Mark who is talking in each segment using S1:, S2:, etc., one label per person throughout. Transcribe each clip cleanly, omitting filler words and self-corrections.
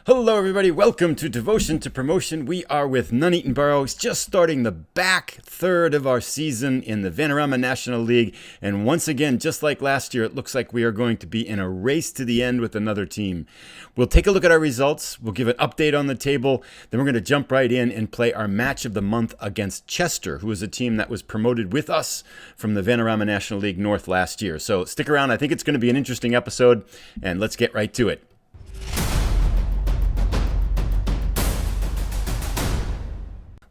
S1: Hello everybody, welcome to Devotion to Promotion. We are with Nuneaton Boroughs, just starting the back third of our season in the Vanarama National League. And once again, just like last year, it looks like we are going to be in a race to the end with another team. We'll take a look at our results, we'll give an update on the table, then we're going to jump right in and play our match of the month against Chester, who is a team that was promoted with us from the Vanarama National League North last year. So stick around, I think it's going to be an interesting episode, and let's get right to it.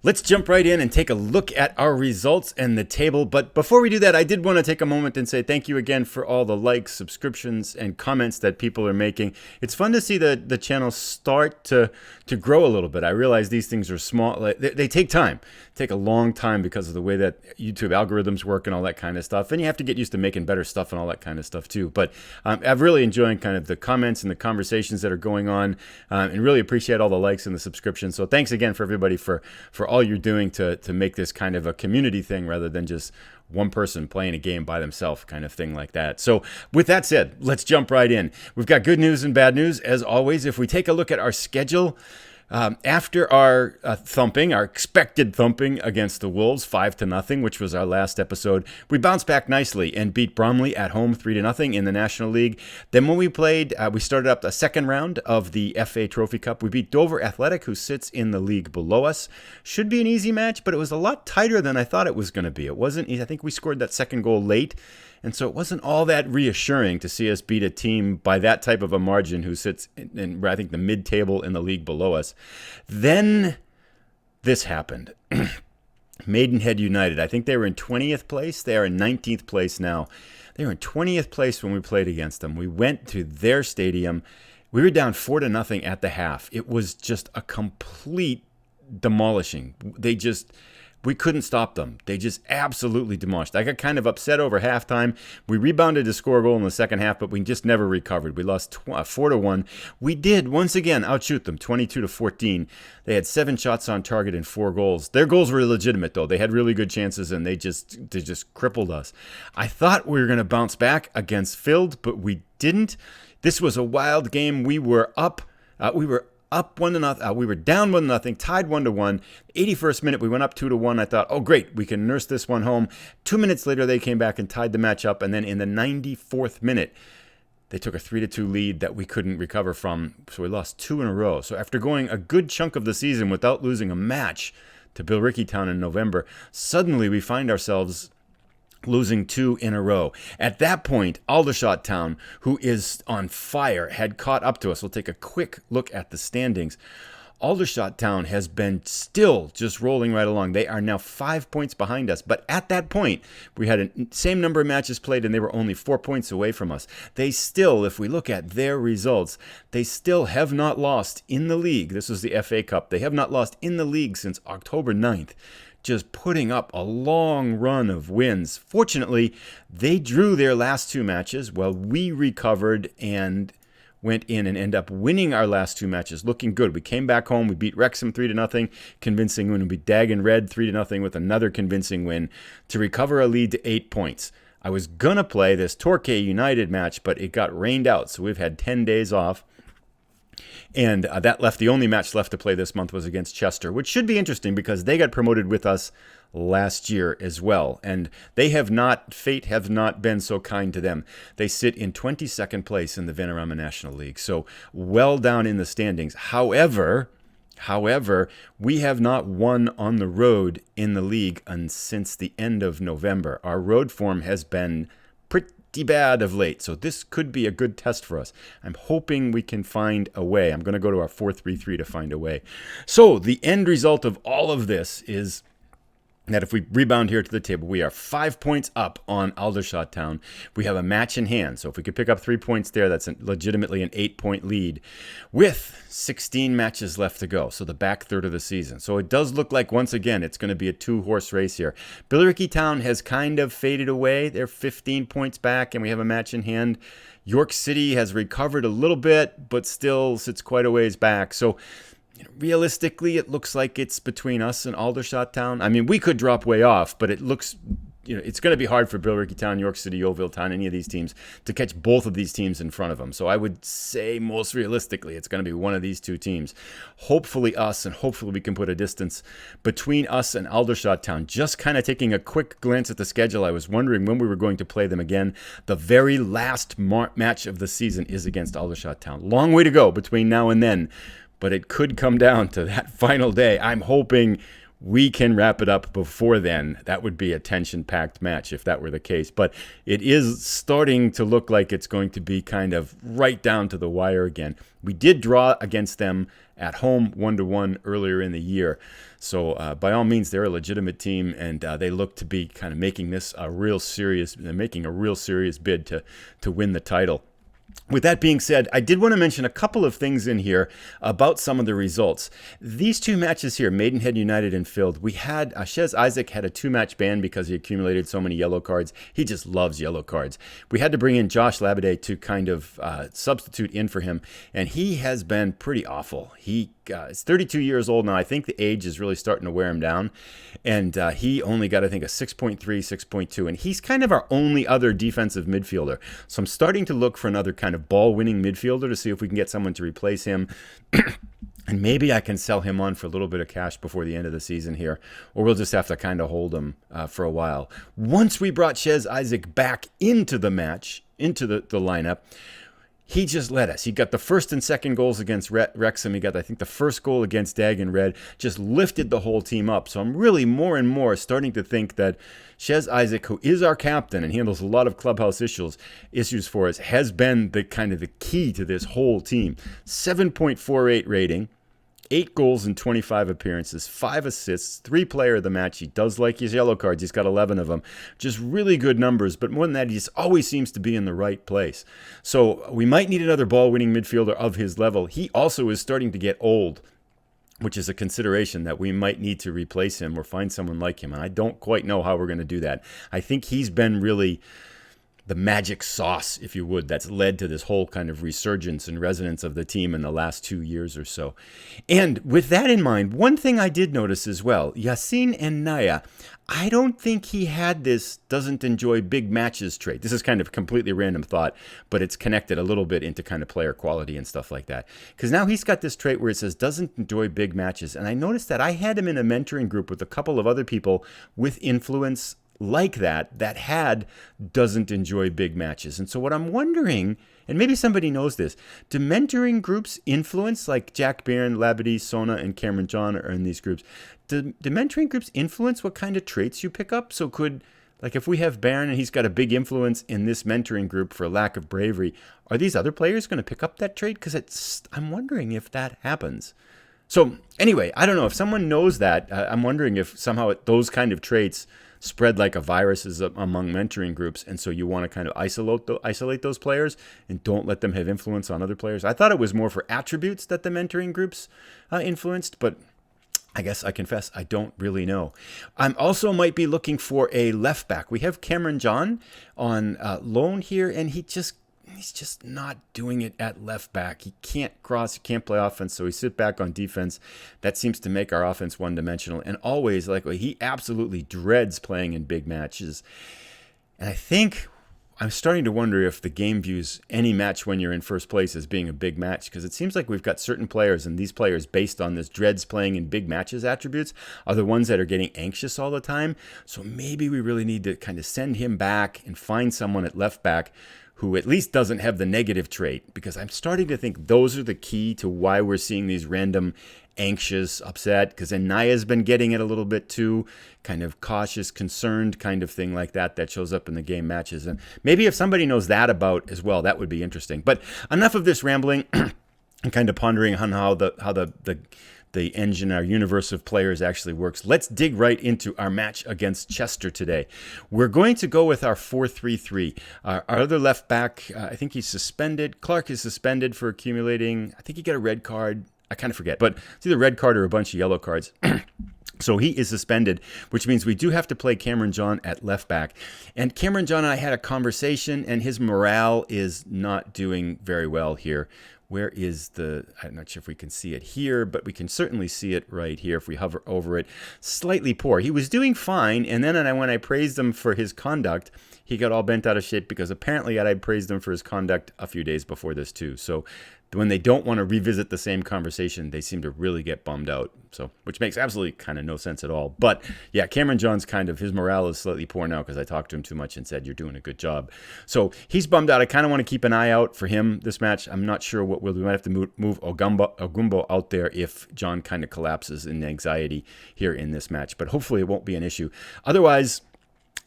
S1: Let's jump right in and take a look at our results and the table. But before we do that, I did want to take a moment and say thank you again for all the likes, subscriptions, and comments that people are making. It's fun to see the channel start to grow a little bit. I realize these things are small. They take time. Take a long time because of the way that YouTube algorithms work and all that kind of stuff. And you have to get used to making better stuff and all that kind of stuff too. But I'm really enjoying kind of the comments and the conversations that are going on, and really appreciate all the likes and the subscriptions. So thanks again for everybody for all you're doing to make this kind of a community thing rather than just one person playing a game by themselves kind of thing like that. So with that said, let's jump right in. We've got good news and bad news as always. If we take a look at our schedule, after our our expected thumping against the Wolves, 5-0, which was our last episode, we bounced back nicely and beat Bromley at home 3-0 in the National League. Then when we played, we started up the second round of the FA Trophy Cup. We beat Dover Athletic, who sits in the league below us. Should be an easy match, but it was a lot tighter than I thought it was going to be. It wasn't easy. I think we scored that second goal late. And so it wasn't all that reassuring to see us beat a team by that type of a margin who sits in I think, the mid-table in the league below us. Then this happened. Maidenhead United. I think they were in 20th place. They are in 19th place now. They were in 20th place when we played against them. We went to their stadium. We were down 4-0 at the half. It was just a complete demolishing. We couldn't stop them. They just absolutely demolished. I got kind of upset over halftime. We rebounded to score a goal in the second half, but we just never recovered. We lost 4-1. We did, once again, outshoot them 22-14. They had 7 shots on target and 4 goals. Their goals were legitimate, though. They had really good chances, and they just crippled us. I thought we were going to bounce back against Field, but we didn't. This was a wild game. We were up 1-0. We were down 1-0, tied 1-1. 81st minute, we went up 2-1. I thought, oh great, we can nurse this one home. 2 minutes later, they came back and tied the match up. And then in the 94th minute, they took a 3-2 lead that we couldn't recover from. So we lost 2 in a row. So after going a good chunk of the season without losing a match to Billericay Town in November, suddenly we find ourselves losing 2 in a row. At that point, Aldershot Town, who is on fire, had caught up to us. We'll take a quick look at the standings. Aldershot Town has been still just rolling right along. They are now 5 points behind us. But at that point, we had the same number of matches played, and they were only 4 points away from us. They still, if we look at their results, they still have not lost in the league. This was the FA Cup. They have not lost in the league since October 9th. Just putting up a long run of wins. Fortunately, they drew their last 2 matches while we recovered and went in and ended up winning our last 2 matches, looking good. We came back home. We beat Wrexham 3-0, convincing win. We beat Dagon Red 3-0 with another convincing win to recover a lead to 8 points. I was going to play this Torquay United match, but it got rained out, so we've had 10 days off. And that left the only match left to play this month was against Chester, which should be interesting because they got promoted with us last year as well. And fate have not been so kind to them. They sit in 22nd place in the Vanarama National League, so well down in the standings. However, we have not won on the road in the league since the end of November. Our road form has been pretty bad of late, so this could be a good test for us. I'm hoping we can find a way. I'm going to go to our 4-3-3 to find a way. So the end result of all of this is that if we rebound here to the table, we are 5 points up on Aldershot Town. We have a match in hand, so if we could pick up 3 points there, that's legitimately an 8-point lead with 16 matches left to go, so the back third of the season. So it does look like, once again, it's going to be a 2-horse race here. Billericay Town has kind of faded away. They're 15 points back, and we have a match in hand. York City has recovered a little bit, but still sits quite a ways back. So realistically, it looks like it's between us and Aldershot Town. I mean, we could drop way off, but it looks it's going to be hard for Billericay Town, York City, Yeovil Town, any of these teams to catch both of these teams in front of them. So I would say most realistically, it's going to be one of these two teams. Hopefully us, and hopefully we can put a distance between us and Aldershot Town. Just kind of taking a quick glance at the schedule, I was wondering when we were going to play them again. The very last match of the season is against Aldershot Town. Long way to go between now and then, but it could come down to that final day. I'm hoping we can wrap it up before then. That would be a tension-packed match if that were the case. But it is starting to look like it's going to be kind of right down to the wire again. We did draw against them at home 1-1 earlier in the year. So by all means, they're a legitimate team, and they look to be kind of making this a real serious, making a real serious bid to win the title. With that being said, I did want to mention a couple of things in here about some of the results. These two matches here, Maidenhead United and Field, we had, Shez Isaac had a 2-match ban because he accumulated so many yellow cards. He just loves yellow cards. We had to bring in Josh Labaday to kind of substitute in for him, and he has been pretty awful. He is 32 years old now. I think the age is really starting to wear him down, and he only got, I think, a 6.3, 6.2, and he's kind of our only other defensive midfielder. So I'm starting to look for another kind of ball-winning midfielder to see if we can get someone to replace him. And maybe I can sell him on for a little bit of cash before the end of the season here, or we'll just have to kind of hold him for a while. Once we brought Shez Isaac back into the match, into the lineup, he just led us. He got the first and second goals against Wrexham. He got, I think, the first goal against Dagon Red. Just lifted the whole team up. So I'm really more and more starting to think that Shez Isaac, who is our captain and handles a lot of clubhouse issues for us, has been the kind of the key to this whole team. 7.48 rating. 8 goals in 25 appearances, 5 assists, 3 player of the match. He does like his yellow cards. He's got 11 of them. Just really good numbers, but more than that, he just always seems to be in the right place. So we might need another ball-winning midfielder of his level. He also is starting to get old, which is a consideration that we might need to replace him or find someone like him. And I don't quite know how we're going to do that. I think he's been really the magic sauce, if you would, that's led to this whole kind of resurgence and resonance of the team in the last 2 years or so. And with that in mind, one thing I did notice as well, Yassine and Naya, I don't think he had this doesn't enjoy big matches trait. This is kind of a completely random thought, but it's connected a little bit into kind of player quality and stuff like that. Because now he's got this trait where it says doesn't enjoy big matches. And I noticed that I had him in a mentoring group with a couple of other people with influence like that had doesn't enjoy big matches. And so what I'm wondering, and maybe somebody knows this, do mentoring groups influence, like Jack Barron, Labadee, Sona, and Cameron John are in these groups, do mentoring groups influence what kind of traits you pick up? So could, like if we have Barron and he's got a big influence in this mentoring group for lack of bravery, are these other players going to pick up that trait? Because I'm wondering if that happens. So anyway, I don't know. If someone knows that, I'm wondering if somehow those kind of traits spread like a virus among mentoring groups, and so you want to kind of isolate those players and don't let them have influence on other players. I thought it was more for attributes that the mentoring groups influenced, but I guess I confess I don't really know. I also might be looking for a left back. We have Cameron John on loan here, and he's just not doing it at left back. He can't cross, he can't play offense, so he sit back on defense. That seems to make our offense one-dimensional. And always, like, he absolutely dreads playing in big matches. And I think I'm starting to wonder if the game views any match when you're in first place as being a big match, because it seems like we've got certain players, and these players, based on this dreads playing in big matches attributes, are the ones that are getting anxious all the time. So maybe we really need to kind of send him back and find someone at left back who at least doesn't have the negative trait, because I'm starting to think those are the key to why we're seeing these random anxious, upset, because Anaya's been getting it a little bit too, kind of cautious, concerned kind of thing like that shows up in the game matches. And maybe if somebody knows that about as well, that would be interesting. But enough of this rambling and kind of pondering on how the engine, our universe of players actually works. Let's dig right into our match against Chester today. We're going to go with our 4-3-3. Our other left back, I think he's suspended. Clark is suspended for accumulating, I think he got a red card. I kind of forget, but it's either a red card or a bunch of yellow cards. So he is suspended, which means we do have to play Cameron John at left back. And Cameron John and I had a conversation, and his morale is not doing very well here. Where is the, I'm not sure if we can see it here, but we can certainly see it right here if we hover over it. Slightly poor. He was doing fine, and then when I praised him for his conduct, he got all bent out of shape because apparently I praised him for his conduct a few days before this too. So when they don't want to revisit the same conversation, they seem to really get bummed out. So, which makes absolutely kind of no sense at all. But yeah, Cameron John's his morale is slightly poor now because I talked to him too much and said, you're doing a good job. So he's bummed out. I kind of want to keep an eye out for him this match. I'm not sure what we'll do. We might have to move Ogumbo out there if John kind of collapses in anxiety here in this match. But hopefully it won't be an issue. Otherwise,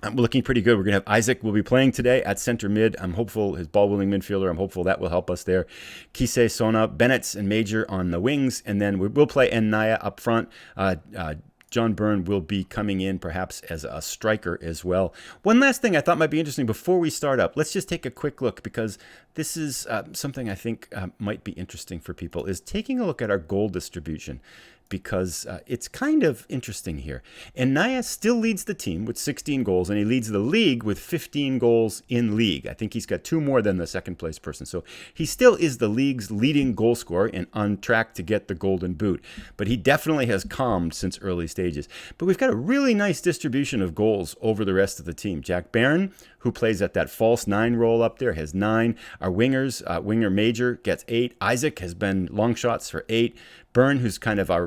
S1: I'm looking pretty good. We're going to have Isaac will be playing today at center mid. I'm hopeful, his ball-willing midfielder, I'm hopeful that will help us there. Kisei, Sona, Bennett, and Major on the wings. And then we'll play Naya up front. John Byrne will be coming in perhaps as a striker as well. One last thing I thought might be interesting before we start up. Let's just take a quick look because this is something I think might be interesting for people, is taking a look at our goal distribution. Because it's kind of interesting here. And Naya still leads the team with 16 goals, and he leads the league with 15 goals in league. I think he's got 2 more than the second place person. So he still is the league's leading goal scorer and on track to get the golden boot. But he definitely has calmed since early stages. But we've got a really nice distribution of goals over the rest of the team. Jack Barron, who plays at that false 9 role up there, has 9. Our wingers, winger Major gets 8. Isaac has been long shots for 8. Byrne, who's kind of our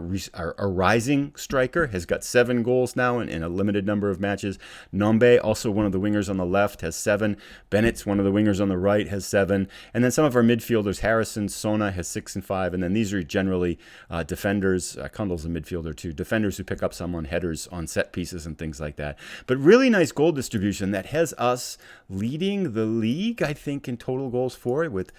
S1: rising striker, has got 7 goals now in a limited number of matches. Nombe, also one of the wingers on the left, has 7. Bennett's one of the wingers on the right, has 7. And then some of our midfielders, Harrison, Sona has 6 and 5. And then these are generally defenders. Kundal's a midfielder too. Defenders who pick up some on headers, on set pieces and things like that. But really nice goal distribution that has us leading the league, I think, in total goals for it with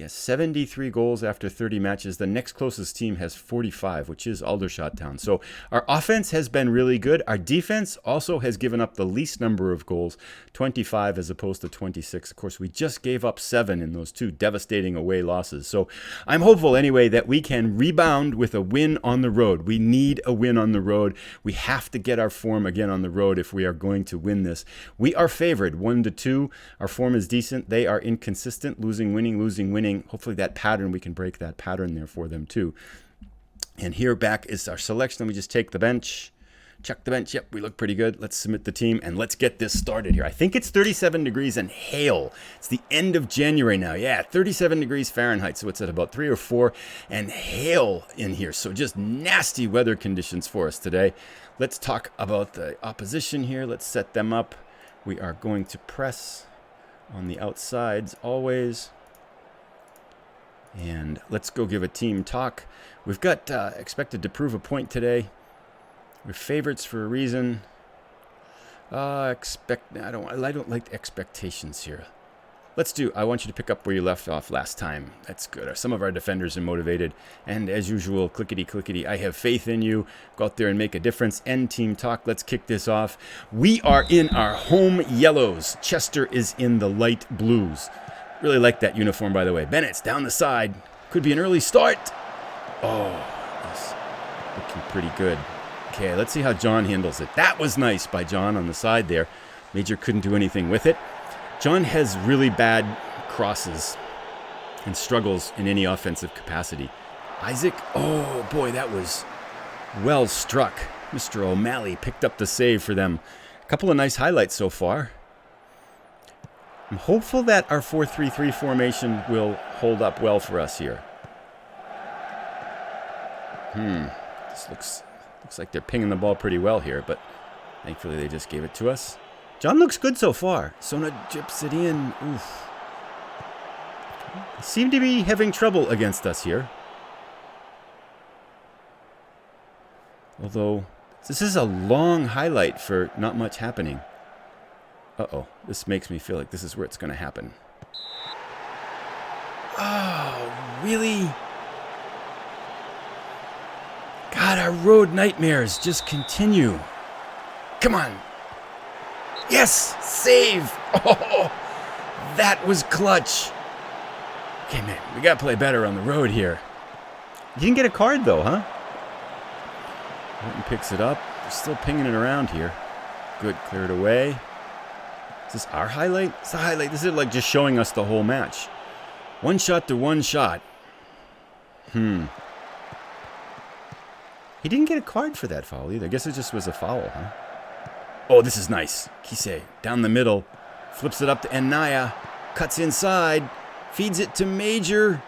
S1: 73 goals after 30 matches. The next closest team has 45, which is Aldershot Town. So our offense has been really good. Our defense also has given up the least number of goals, 25 as opposed to 26. Of course, we just gave up 7 in those 2 devastating away losses. So I'm hopeful anyway that we can rebound with a win on the road. We need a win on the road. We have to get our form again on the road if we are going to win this. We are favored 1-2. Our form is decent. They are inconsistent, losing, winning. Hopefully that pattern, we can break that pattern there for them too. And here back is our selection. Let me just take the bench. Check the bench. Yep, we look pretty good. Let's submit the team and let's get this started here. I think it's 37 degrees and hail. It's the end of January now. Yeah, 37 degrees Fahrenheit. So it's at about 3 or 4 and hail in here. So just nasty weather conditions for us today. Let's talk about the opposition here. Let's set them up. We are going to press on the outsides always. And let's go give a team talk. We've got expected to prove a point today. We're favorites for a reason. I don't like the expectations here. I want you to pick up where you left off last time. That's good. Some of our defenders are motivated. And as usual, clickety, I have faith in you. Go out there and make a difference. End team talk. Let's kick this off. We are in our home yellows. Chester is in the light blues. Really like that uniform, by the way. Bennett's down the side. Could be an early start. Oh, that's looking pretty good. Okay, let's see how John handles it. That was nice by John on the side there. Major couldn't do anything with it. John has really bad crosses and struggles in any offensive capacity. Isaac, oh boy, that was well struck. Mr. O'Malley picked up the save for them. A couple of nice highlights so far. I'm hopeful that our 4-3-3 formation will hold up well for us here. This looks like they're pinging the ball pretty well here, but thankfully they just gave it to us. John looks good so far. Sona jips it in. Oof. They seem to be having trouble against us here. Although, this is a long highlight for not much happening. Uh-oh, this makes me feel like this is where it's going to happen. Oh, really? God, our road nightmares just continue. Come on. Yes, save. Oh, that was clutch. Okay, man, we got to play better on the road here. You didn't get a card, though, huh? Horton picks it up. They're still pinging it around here. Good, clear it away. Is this our highlight? It's the highlight. This is like just showing us the whole match. 1 shot to 1 shot. He didn't get a card for that foul either. I guess it just was a foul, huh? Oh, this is nice. Kise down the middle. Flips it up to Enaya. Cuts inside. Feeds it to Major.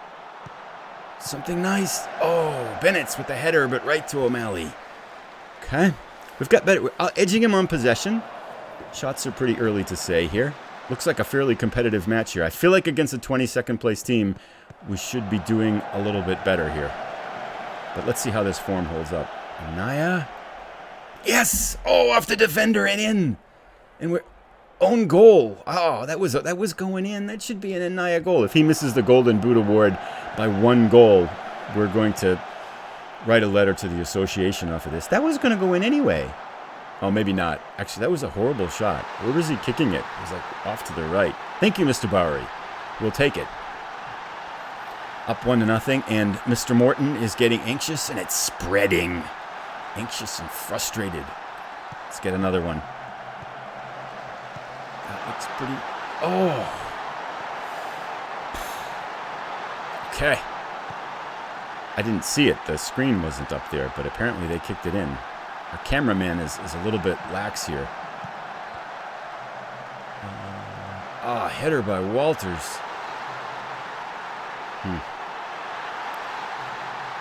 S1: Something nice. Oh, Bennett's with the header, but right to O'Malley. Okay. We've got better. We're edging him on possession. Shots are pretty early to say here. Looks like a fairly competitive match here. I feel like against a 22nd place team, we should be doing a little bit better here. But let's see how this form holds up. Anaya. Yes! Oh, off the defender and in. And we're own goal. Oh, that was going in. That should be an Anaya goal. If he misses the Golden Boot Award by 1 goal, we're going to write a letter to the association off of this. That was going to go in anyway. Oh, maybe not. Actually, that was a horrible shot. Where was he kicking it? It was like off to the right. Thank you, Mr. Bowery. We'll take it. Up 1-0, and Mr. Morton is getting anxious, and it's spreading. Anxious and frustrated. Let's get another one. That looks pretty... Oh. Okay. I didn't see it. The screen wasn't up there, but apparently they kicked it in. Our cameraman is a little bit lax here. Header by Walters.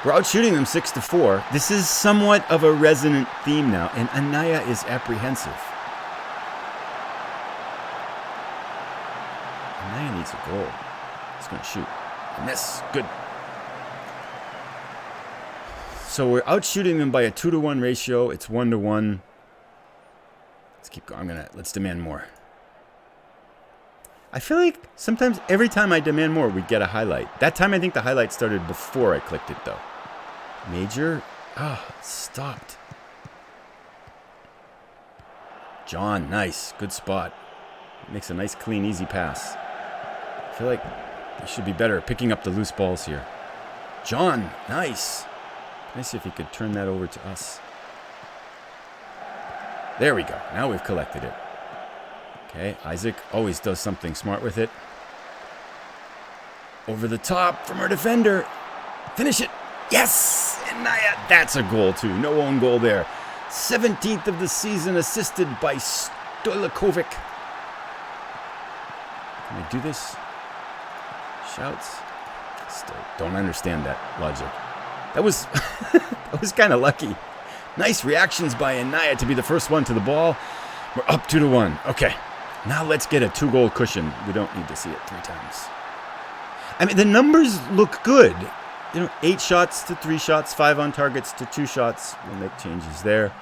S1: We're out shooting them 6-4. This is somewhat of a resonant theme now, and Anaya is apprehensive. Anaya needs a goal. He's going to shoot. And miss. Good. So we're out shooting them by a 2-to-1 ratio. It's 1-to-1. Let's keep going. Let's demand more. I feel like sometimes every time I demand more, we get a highlight. That time I think the highlight started before I clicked it, though. Major. Stopped. John, nice. Good spot. Makes a nice, clean, easy pass. I feel like they should be better at picking up the loose balls here. John, nice. Nice if he could turn that over to us. There we go. Now we've collected it. Okay, Isaac always does something smart with it. Over the top from our defender. Finish it. Yes! And Naya, that's a goal too. No own goal there. 17th of the season, assisted by Stolikovic. Can I do this? Shouts. Still don't understand that logic. That was that was kind of lucky. Nice reactions by Anaya to be the first one to the ball. We're up 2-1. Okay, now let's get a 2-goal cushion. We don't need to see it 3 times. I mean, the numbers look good. 8 shots to 3 shots, 5 on targets to 2 shots. We'll make changes there.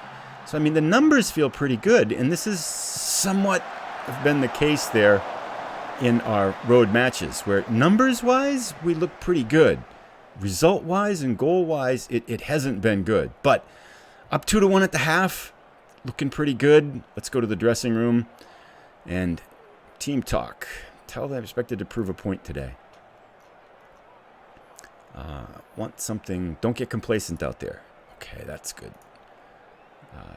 S1: So, I mean, the numbers feel pretty good. And this is somewhat have been the case there in our road matches, where numbers-wise, we look pretty good. Result-wise and goal-wise, it hasn't been good. But up 2-1 at the half, looking pretty good. Let's go to the dressing room and team talk. Tell them I expected to prove a point today. Want something. Don't get complacent out there. Okay, that's good.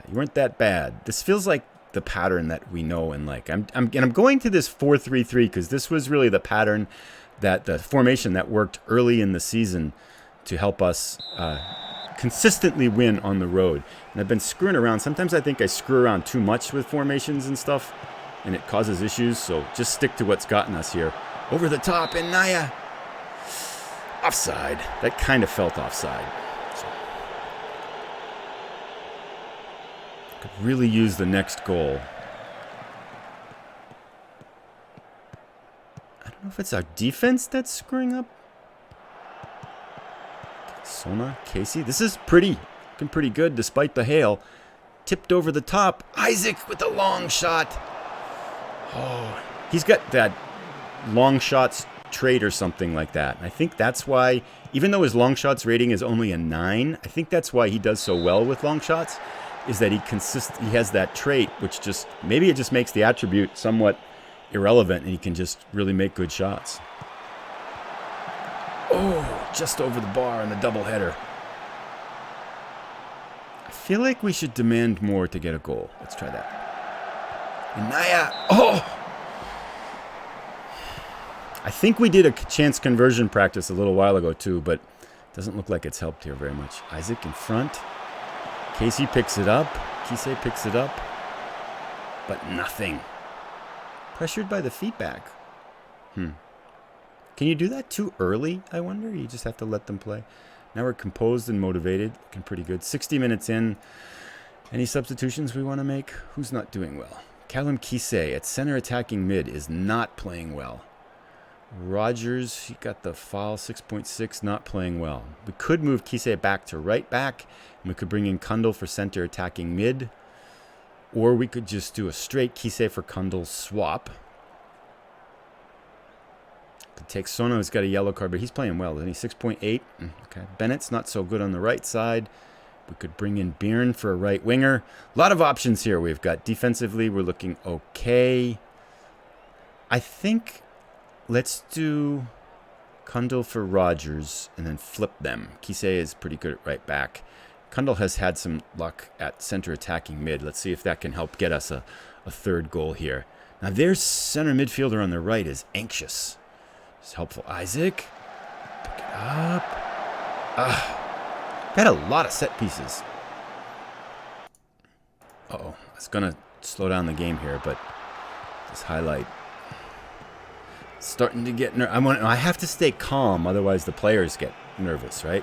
S1: You weren't that bad. This feels like the pattern that we know and like. I'm going to this 4-3-3 because this was really the pattern, that the formation that worked early in the season to help us consistently win on the road. And I've been screwing around. Sometimes I think I screw around too much with formations and stuff, and it causes issues. So just stick to what's gotten us here. Over the top, and Naya. Offside. That kind of felt offside. So, could really use the next goal. I don't know if it's our defense that's screwing up. Sona, Casey. This is looking pretty good despite the hail. Tipped over the top. Isaac with the long shot. Oh, he's got that long shots trait or something like that. I think that's why, even though his long shots rating is only a 9, I think that's why he does so well with long shots, is that he has that trait, which just, maybe it just makes the attribute somewhat irrelevant and he can just really make good shots. Oh, just over the bar on the double header. I feel like we should demand more to get a goal. Let's try that. And Naya, oh! I think we did a chance conversion practice a little while ago too, but Doesn't look like it's helped here very much. Isaac in front. Casey picks it up. Kisei picks it up. But nothing. Pressured by the feedback. Can you do that too early, I wonder? You just have to let them play. Now we're composed and motivated. Looking pretty good. 60 minutes in. Any substitutions we want to make? Who's not doing well? Callum Kisei at center attacking mid is not playing well. Rogers, he got the foul, 6.6, not playing well. We could move Kisei back to right back, and we could bring in Kundal for center attacking mid. Or we could just do a straight Kisei for Kundal swap. Could take Sona, who's got a yellow card, but he's playing well, isn't he? 6.8. Okay. Bennett's not so good on the right side. We could bring in Byrne for a right winger. A lot of options here. We've got defensively, we're looking okay. I think let's do Kundal for Rogers and then flip them. Kisei is pretty good at right back. Kundal has had some luck at center attacking mid. Let's see if that can help get us a third goal here. Now their center midfielder on the right is anxious. It's helpful. Isaac. Pick it up. Had a lot of set pieces. Uh-oh. It's going to slow down the game here, but this highlight. Starting to get I have to stay calm, otherwise the players get nervous, right?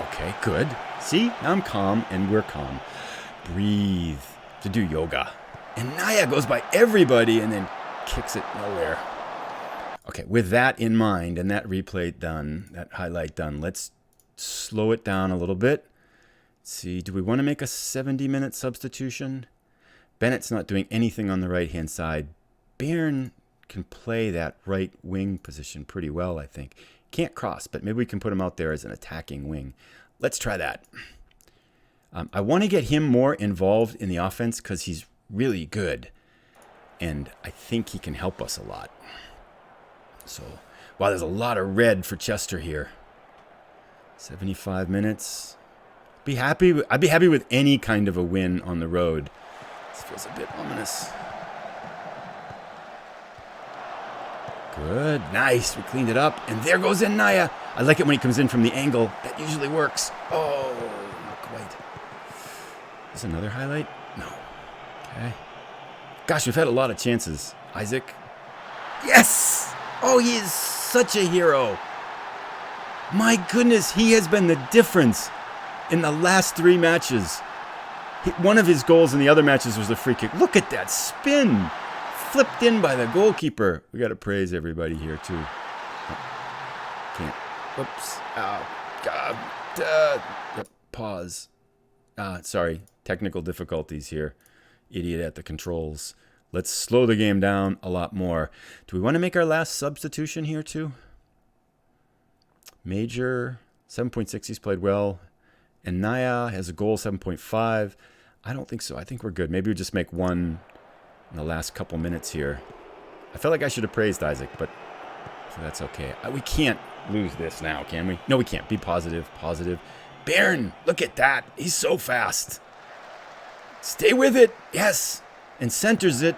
S1: Okay, good. See? Now I'm calm, and we're calm. Breathe. To do yoga. And Naya goes by everybody and then kicks it nowhere. Okay, with that in mind and that replay done, that highlight done, let's slow it down a little bit. Let's see, do we want to make a 70-minute substitution? Bennett's not doing anything on the right-hand side. Byrne can play that right wing position pretty well, I think. Can't cross, but maybe we can put him out there as an attacking wing. Let's try that. I want to get him more involved in the offense because he's really good. And I think he can help us a lot. So, wow, there's a lot of red for Chester here. 75 minutes. I'd be happy with any kind of a win on the road. This feels a bit ominous. Good. Nice. We cleaned it up. And there goes in Naya. I like it when he comes in from the angle. That usually works. Oh, not quite. Is this another highlight? No. Okay. Gosh, we've had a lot of chances. Isaac. Yes! Oh, he is such a hero. My goodness, he has been the difference in the last 3 matches. One of his goals in the other matches was a free kick. Look at that spin. Flipped in by the goalkeeper. We got to praise everybody here, too. Oh, can't. Whoops. Oh, God. Pause. Sorry. Technical difficulties here. Idiot at the controls. Let's slow the game down a lot more. Do we want to make our last substitution here, too? Major, 7.6. He's played well. And Naya has a goal, 7.5. I don't think so. I think we're good. Maybe we just make one in the last couple minutes here. I felt like I should have praised Isaac, but that's okay. We can't lose this now, can we? No, we can't. Be positive. Positive. Byrne, look at that. He's so fast. Stay with it. Yes. And centers it.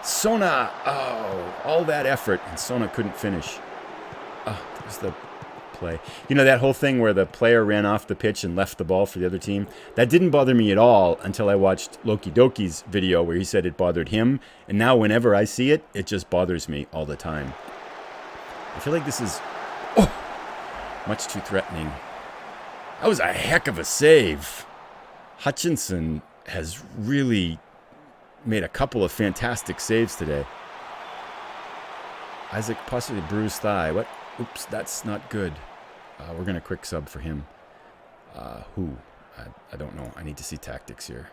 S1: Sona. Oh, all that effort. And Sona couldn't finish. Oh, there's the play. You know that whole thing where the player ran off the pitch and left the ball for the other team? That didn't bother me at all until I watched Loki Doki's video where he said it bothered him. And now whenever I see it, it just bothers me all the time. I feel like this is much too threatening. That was a heck of a save. Hutchinson has really made a couple of fantastic saves today. Isaac possibly bruised thigh. What? Oops, that's not good. We're going to quick sub for him. Who? I don't know. I need to see tactics here.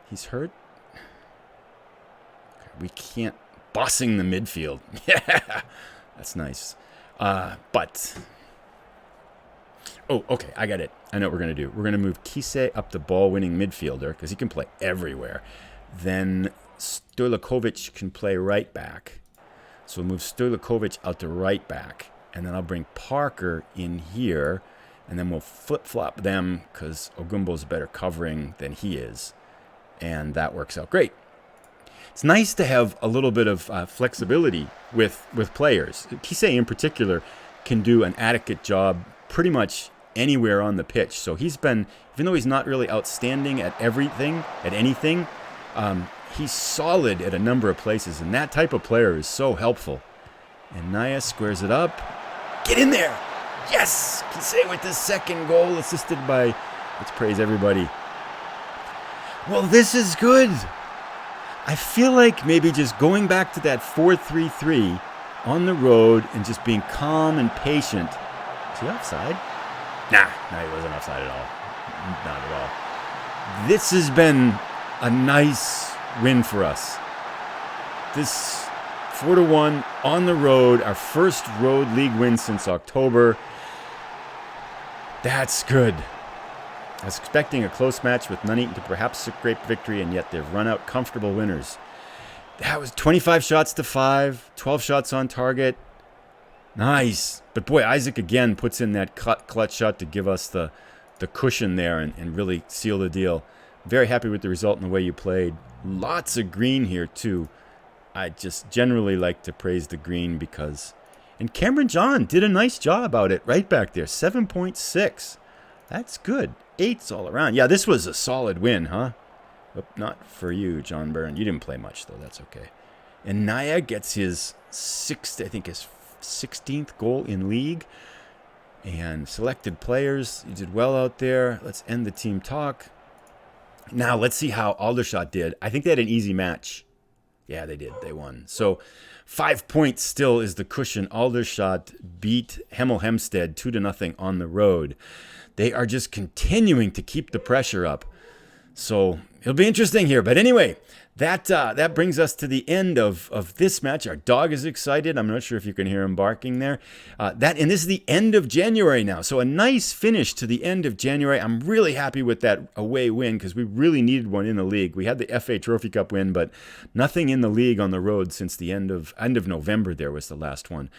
S1: He's hurt? Okay, we can't. Bossing the midfield. Yeah, that's nice. But. Oh, okay, I got it. I know what we're going to do. We're going to move Kisei up the ball-winning midfielder because he can play everywhere. Then Stojkovic can play right back. So we'll move Stojkovic out to right back. And then I'll bring Parker in here. And then we'll flip-flop them because Ogumbo's better covering than he is. And that works out great. It's nice to have a little bit of flexibility with players. Kisei in particular can do an adequate job pretty much anywhere on the pitch. So he's been, even though he's not really outstanding at anything, he's solid at a number of places, and that type of player is so helpful. And Naya squares it up. Get in there! Yes! Kisei with the second goal, assisted by, let's praise everybody. Well, this is good. I feel like maybe just going back to that 4-3-3 on the road and just being calm and patient. Is he offside? Nah, he wasn't offside at all. Not at all. This has been a nice win for us. This 4-1 on the road, our first road league win since October. That's good. I was expecting a close match with Nuneaton to perhaps scrape victory, and yet they've run out comfortable winners. That was 25 shots to 5, 12 shots on target. Nice. But boy, Isaac again puts in that clutch shot to give us the cushion there and really seal the deal. Very happy with the result and the way you played. Lots of green here too. I just generally like to praise the green because... And Cameron John did a nice job out it right back there. 7.6. That's good. 8s all around. Yeah, this was a solid win, huh? But not for you, John Byrne. You didn't play much, though. That's okay. And Naya gets his 16th goal in league. And selected players. You did well out there. Let's end the team talk. Now, let's see how Aldershot did. I think they had an easy match. Yeah, they did. They won. So, 5 points still is the cushion. Aldershot beat Hemel Hempstead 2-0 on the road. They are just continuing to keep the pressure up. So it'll be interesting here. But anyway, that brings us to the end of this match. Our dog is excited. I'm not sure if you can hear him barking there. And this is the end of January now. So a nice finish to the end of January. I'm really happy with that away win because we really needed one in the league. We had the FA Trophy Cup win, but nothing in the league on the road since the end of November there was the last one.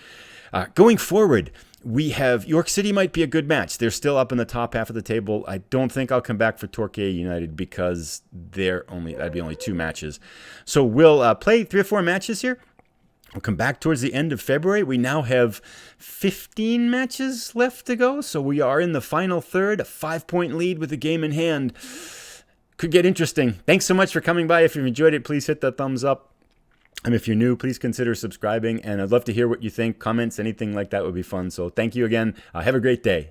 S1: Going forward, we have York City might be a good match. They're still up in the top half of the table. I don't think I'll come back for Torquay United because that'd be only 2 matches. So we'll play 3 or 4 matches here. We'll come back towards the end of February. We now have 15 matches left to go. So we are in the final third, a 5-point lead with a game in hand. Could get interesting. Thanks so much for coming by. If you've enjoyed it, please hit that thumbs up. And if you're new, please consider subscribing. And I'd love to hear what you think. Comments, anything like that would be fun. So thank you again. Have a great day.